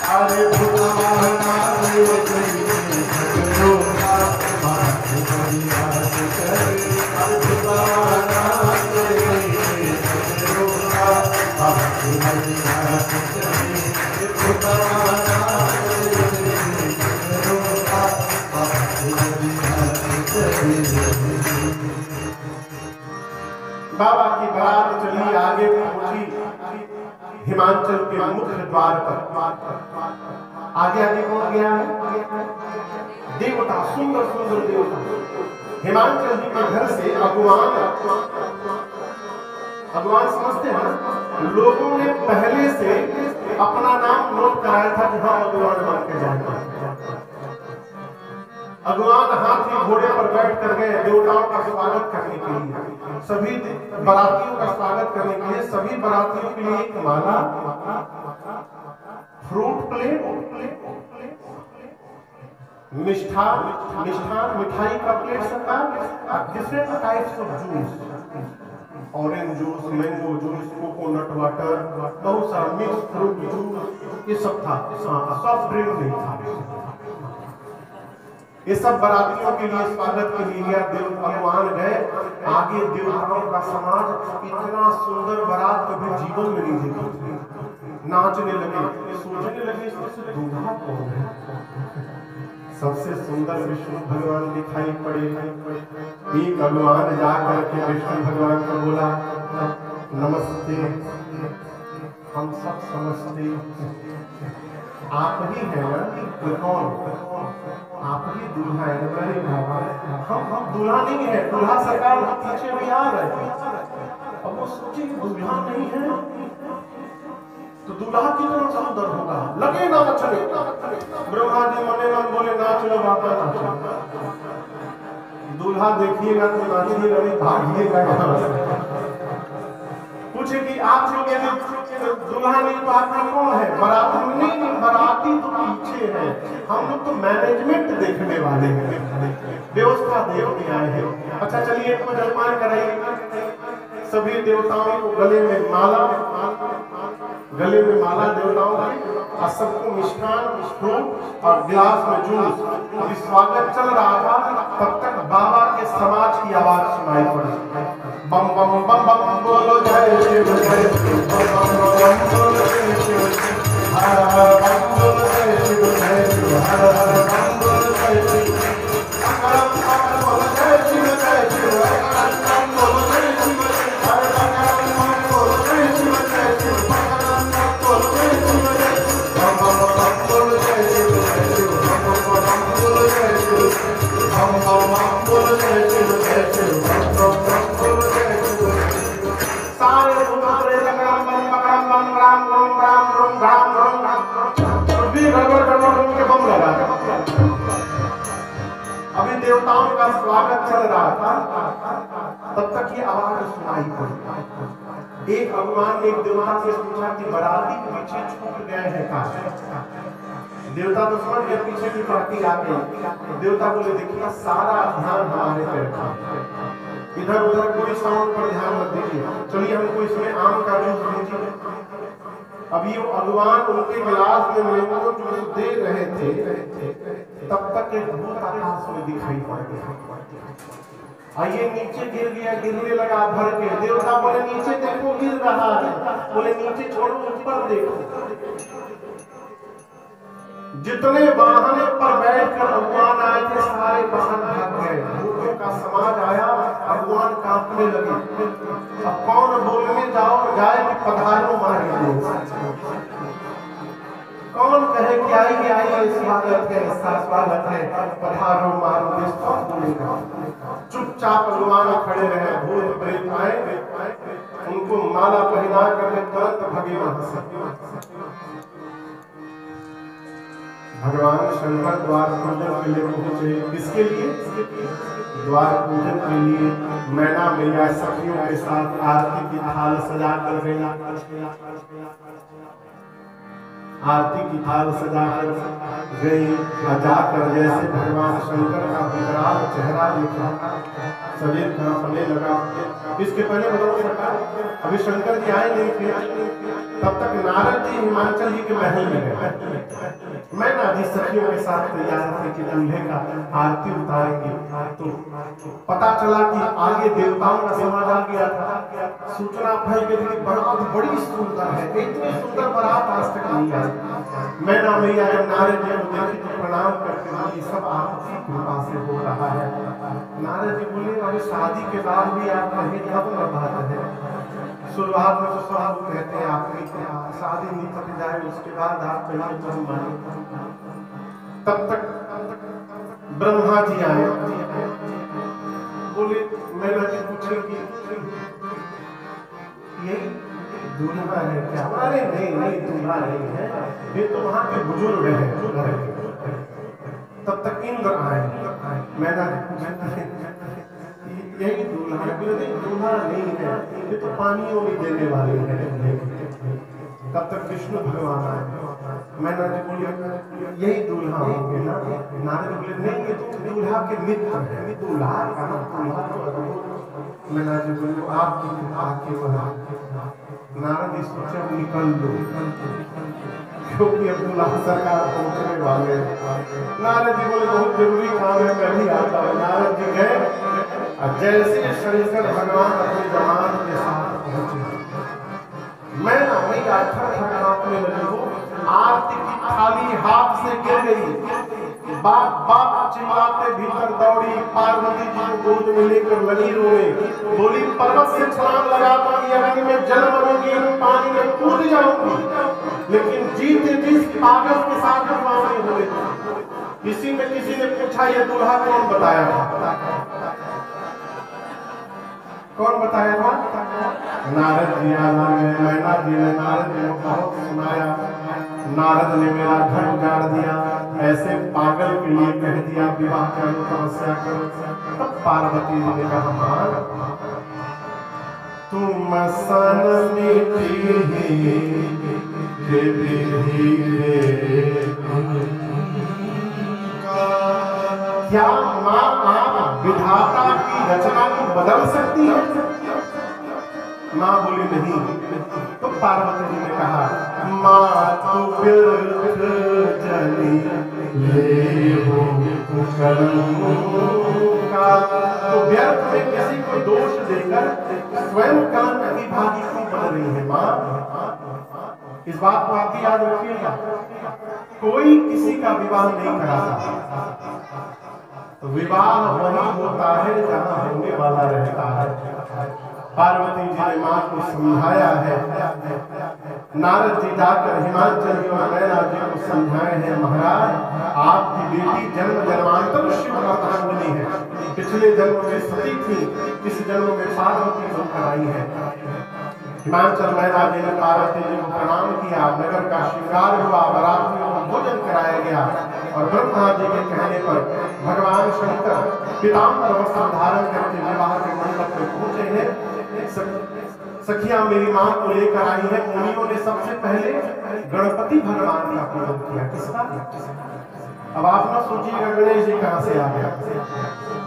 अरे भुतवाना रे सजनो का बात बढ़िया करे। अरे भुतवाना रे सजनो का बात बढ़िया करे। भुतवाना रे सजनो का बात बढ़िया करे। बाबा की बारात चली आगे पहुंची हिमाचल के मुख्य द्वार पर। आगे आगे कौन गया है? देवता, सुंदर सुंदर देवता। हिमाचल जी के घर से अगवान समझते हैं ना, लोगों ने पहले से अपना नाम नोट कराया था कि हाँ अगवान बन के जाएंगे। अगवान हाथी घोड़े पर बैठ कर गए देवताओं का स्वागत करने के लिए। सभी बारातियों का स्वागत करने के लिए सभी बारातियों के लिए एक माला, फ्रूट प्लेट, मिष्ठान मिठाई का प्लेट सरकार, different types of juice, orange juice, mango juice, coconut water, बहुत सारा मिक्स फ्रूट जूस, ये सब था। सॉफ्ट ड्रिंक नहीं था। ये सब बारातियों के लिए स्वागत के लिए भगवान गए। आगे देवताओं का समाज इतना सुंदर बारात कभी जीवन में नहीं देखा। नाचने लगे, सोचने लगे इसमें दूल्हा कौन है। सबसे सुंदर विष्णु भगवान दिखाई पड़े। एक भगवान जा करके विष्णु भगवान को बोला, नमस्ते, हम सब समझते आप ही है ना। कौन? आप ही दूल्हा है। हम दूल्हा नहीं है, दूल्हा सरकार पीछे भी आ रहे। अब वो सोचे दूल्हा नहीं है तो दूल्हा कितना सुंदर होगा। लगे नाचने, ब्रह्मा जी मने मन बोले नाच लो बाबा नाचो। दूल्हा देखिएगा तो नाचिएगा नहीं, भागिएगा। पूछे कि आप लोग यदि दूल्हा नहीं तो आपका कौन है? बाराती नहीं, बाराती तो पीछे है। हम लोग तो मैनेजमेंट देखने वाले हैं, व्यवस्था देखने आए हैं। अच्छा चलिए इनको जलपान कराइए। सभी देवताओं को गले में माला देवताओं की, और सबको मिष्ठान, फ्रूट और गिलास में जूस। अभी स्वागत चल रहा था, तब तक बाबा के समाज की आवाज सुनाई पड़ी। बम बम बम बम बोलो जय शिव जय शिव, बम बम बम बोलो जय शिव, हर हर बम बोलो जय शिव जय शिव, हर हर बम बोलो जय शिव, अकरम बम बोलो जय शिव जय शिव, अकरम बम बोलो जय शिव, हर अकरम बम बोलो जय शिव जय शिव, अकरम बम बोलो जय शिव जय शिव, बम बम बम बोलो जय शिव जय शिव, बम बम बोलो जय शिव, बम बम बोलो जय शिव जय शिव, बम बम बोलो जय शिव। सारे भूतरे लगम बम बम बम राम राम राम राम राम राम भी गड़बड़ के बम लगा। अभी देवताओं का स्वागत चल रहा था, तब तक ये आवाज सुनाई पड़ी। एक भगवान ने एक देवता से पूछा कि बाराती पीछे छूट गए हैं का? देवता तो समझ गया पीछे की बाराती आ गई। देवता बोले देखिए सारा ध्यान हमारे पे रखा, इधर उधर कोई साउंड पर ध्यान मत दीजिए। चलिए हमको इसमें आम का जूस दीजिए। अभी वो भगवान उनके गिलास में मैंगो जूस दे रहे थे, तब तक एक भूत आकाश में दिखाई पड़ गया। आइए नीचे गिर गया, गिरने लगा भर के। देवता बोले नीचे देखो गिर रहा है। बोले नीचे छोड़ो ऊपर देखो। जितने वाहन पर बैठकर भगवान आए थे सारे वाहन भाग गए। भूतों का समाज आया, भगवान कांपने लगे। अब कौन बोलने जाए कि पधारो मारे, कौन कहे कि आइए आइए स्वागत है, स्वागत है, पधारो मारो, कौन बोलेगा? चुपचाप भगवान खड़े रहे। भूत प्रेत आए, उनको माला पहना करके तुरंत भगे वहां से। भगवान शंकर द्वार पूजन के लिए पहुंचे। किसके लिए? द्वार पूजन के लिए। मैना मैया सखियों के साथ आरती की थाल सजा कर गई। आरती की थाल सजा कर गई। जाकर जैसे भगवान शंकर का विकराल चेहरा देखा, शरीर कांपने लगा। इसके पहले बताओ अभी शंकर जी आए नहीं थे। तब तक नारद जी हिमाचल जी के महल में गए। मैं नादी सखियों के साथ तैयार थे कि दूल्हे का आरती उतारेंगे, तो पता चला कि आगे देवताओं का समाज आ गया था। सूचना फैल गई कि बारात बड़ी सुंदर है, इतनी सुंदर बारात आज तक नहीं आई। मैं ना मैया जब नारद जी को देखी तो प्रणाम करके बोली, सब आपकी कृपा से हो रहा है। नारद जी बोले, अरे शादी के बाद भी आप कहें तब न बात है। शुरुआत में तो सब कहते हैं आपकी शादी नहीं पट जाए उसके बाद आप कहिए तो हम माने। तब तक ब्रह्मा जी आए, बोले मैंने जी पूछे कि ये दूल्हा है क्या? अरे नहीं नहीं दूल्हा नहीं है, ये तो वहां के बुजुर्ग है। तब तक इंद्र आए, मैंने पूछा यही दूल्हा है? दूल्हा नहीं है, ये तो पानियों में देने वाले हैं। तब तक विष्णु भगवान आए, मैंने बोली यही दूल्हा होंगे ना? नारद बोले नहीं, ये तो दूल्हा के मित्र है। दूल्हा कहाँ? दूल्हा तो मैंने बोली आप आके वहां। नारद जी सोचे निकल लो, क्योंकि अब दूल्हा सरकार पहुंचने वाले। नारद जी बोले बहुत जरूरी काम है, मैं भी आता हूँ। नारद जी गए, जैसे शंकर भगवान अपने जमान के साथ पहुंचे, मैं ना वही कांपने लगी हूँ। आरती की थाली हाथ से गिर गई, बाप बाप चिल्लाते भीतर दौड़ी, पार्वती जी को गोद में लेकर लगी रोने। बोली पर्वत से छलांग लगाता अग्नि में जल मरूंगी, पानी में कूद जाऊंगी, लेकिन जीते जिस पागल के साथ विवाह नहीं हुए। इसी में किसी ने पूछा ये दूल्हा कौन बताया था? कौन बताया था? नारद जी आना में मैना जी ने नारद जी को बहुत सुनाया। नारद ने मेरा घर उजाड़ दिया, ऐसे पागल के लिए कह दिया विवाह करो, तपस्या करो। तब पार्वती जी ने कहा हाँ तुम सन क्या माँ आप विधाता की रचना को बदल सकती है? माँ बोली नहीं। तो पार्वती जी ने कहा माँ तू व्यर्थ जनी ले हो का, तो व्यर्थ में किसी को दोष देकर स्वयं कलंक की भागी क्यों बन रही है? माँ इस बात को आप भी याद रखिएगा, कोई किसी का विवाह नहीं कराता। तो विवाह वही होता है जहाँ होने वाला रहता है। पार्वती जी ने माँ को समझाया है। नारद जी जाकर हिमाचल जी और मैना जी को समझाए हैं, महाराज आपकी बेटी जन्म जन्मांतर शिव अर्धांगिनी है, पिछले जन्म में सती थी, इस जन्म में पार्वती बनकर आई है। हिमाचल मैना जी ने पार्वती जी को प्रणाम किया, नगर का श्रृंगार हुआ, बरातियों को भोजन कराया गया और ब्रह्मा जी के कहने पर भगवान शंकर पीताम्बर वस्त्र धारण करके विवाह के मंडप में पहुंचे हैं। सखियां मेरी मां को लेकर आई है। मुनियों ने सबसे पहले गणपति भगवान का पूजन किया। किसका? अब आप ना सोचिएगा गणेश जी कहां से आ गया।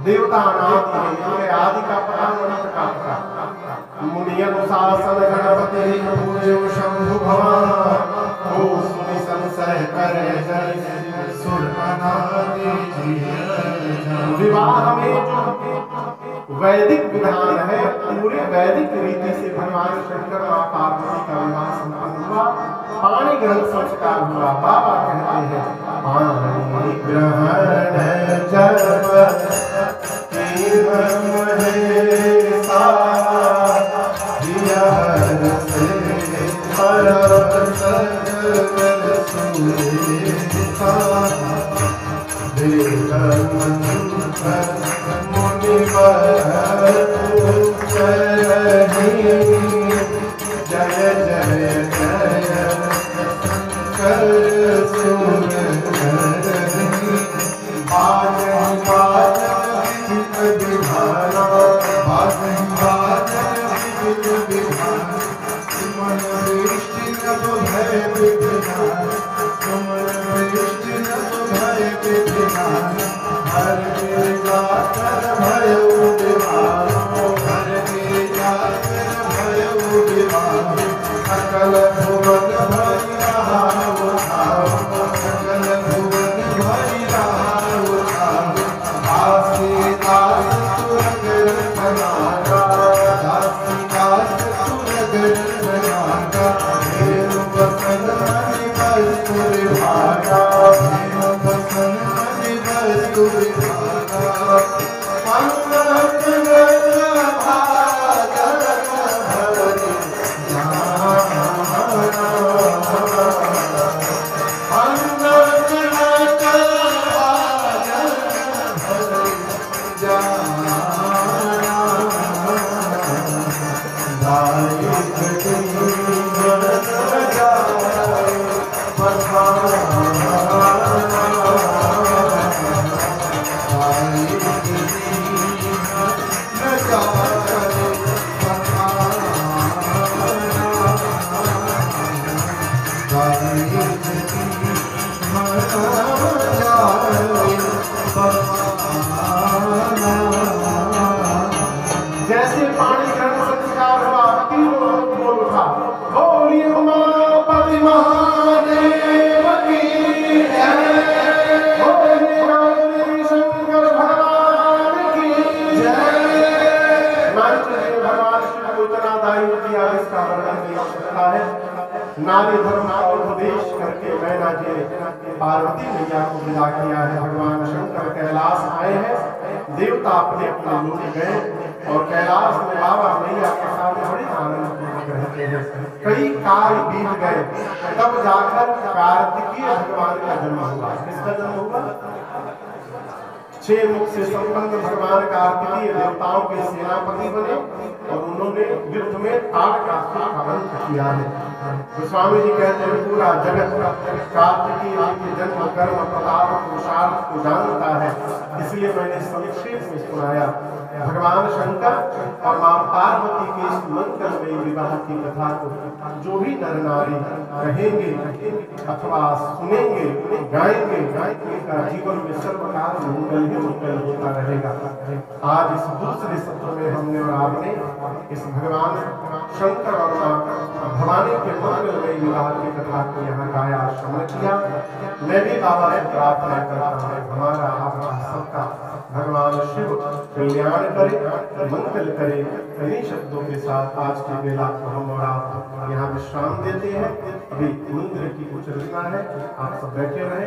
देवता अनादि है, आदि का पता अनंत का पता। मुनियनुशासन गणपति पूज्यो शंभु भगवान, ओ सुनि संशय करे जय सुर अनादि विवाह में जो वैदिक विधान है, पूरे वैदिक रीति से भगवान शंकर मां पार्वती का विवाह संपन्न हुआ। पाणी ग्रहण संस्कार हुआ। बाबा कहते हैं पाणी ग्रहण जब जय जय जय कर सुन सकल जैसे पानी ग्रहण संस्कार हुआ, तीनों लोग बोल उठा, बोलिए उमापति महादेव की जय, बोलिए गौरी शंकर भगवान की जय। मानचंद्र भगवान शिव को इतना दायित्व दिया, इसका वर्णन नहीं हो सकता है। नारी धर्म का उपदेश करके मैना जी ने पार्वती मैया को विदा किया है। भगवान शंकर कैलाश आए हैं, देवता अपने अपने लोग गए और कैलाश में बाबा मैया के साथ बड़े आनंद पूर्वक रहते हैं। कई काल बीत गए, तब जाकर कार्तिकीय भगवान का जन्म हुआ। किसका जन्म हुआ? 6 मुख से संपन्न भगवान कार्तिकीय देवताओं के सेनापति बने और उन्होंने युद्ध में ताड़कासुर का वध किया है। गोस्वामी जी कहते हैं पूरा जगत कार्तिकीय के जन्म कर्म प्रताप पुरुषार्थ को जानता है, इसलिए मैंने संक्षेप में सुनाया। भगवान शंकर और मां पार्वती के इस मंगलमयी विवाह की कथा को जो भी नर नारी कहेंगे अथवा सुनेंगे, गाएंगे, का जीवन में सर्वकाल मंगल ही मंगल होता रहेगा। आज इस दूसरे सत्र में हमने और आपने इस भगवान शंकर और मां भवानी के मंगलमयी विवाह की कथा को यहाँ गाया, श्रवण किया। मैं भी बाबा से प्रार्थना करता हूँ हमारा आपका सबका भगवान शिव कल्याण करे, मंगल करे। इन्हीं शब्दों के साथ आज की बेला को हम और आप यहाँ विश्राम देते हैं। अभी मंदिर की कुछ रचना है, आप सब बैठे रहे।